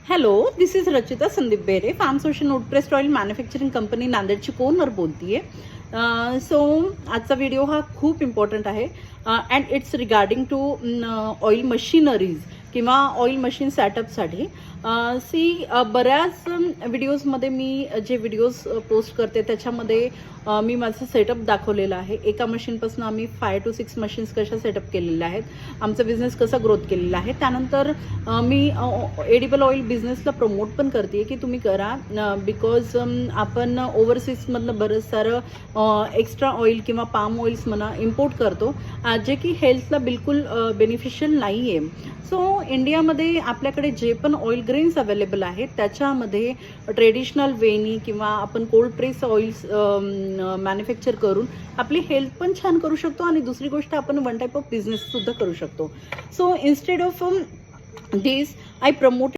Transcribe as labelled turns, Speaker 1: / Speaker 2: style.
Speaker 1: Hello, this is Rachita Sandeep Bere, farm सोशन wood pressed oil manufacturing company नांदेडची कोनर बोलतीये. सो आजचा व्हिडिओ हा खूप इम्पॉर्टंट आहे and it's regarding to oil machineries किंवा ऑइल मशीन सेटअपसाठी. बऱ्याच व्हिडिओजमध्ये मी जे व्हिडिओज पोस्ट करते त्याच्यामध्ये मी माझं सेटअप दाखवलेलं आहे. एका मशीनपासून आम्ही 5 to 6 मशीन्स कशा सेटअप केलेल्या आहेत, आमचा बिझनेस कसा ग्रोथ केलेला आहे. त्यानंतर मी एडिबल ऑइल बिझनेसला प्रमोट पण करते की तुम्ही करा, बिकॉज आपण ओव्हरसीजमधनं बरंच सारं एक्स्ट्रा ऑइल किंवा पाम ऑइल्स म्हणा इम्पोर्ट करतो, जे की हेल्थला बिलकुल बेनिफिशियल नाही आहे. सो इंडियामध्ये आपल्याकडे जे पण ऑइल ग्रेन्स अवेलेबल आहेत त्याच्यामध्ये ट्रेडिशनल वेनी किंवा आपण कोल्ड प्रेस ऑइल्स मॅन्युफॅक्चर करून आपली हेल्थ पण छान करू शकतो आणि दुसरी गोष्ट आपण वन टाईप ऑफ बिझनेससुद्धा करू शकतो. So instead of this I promote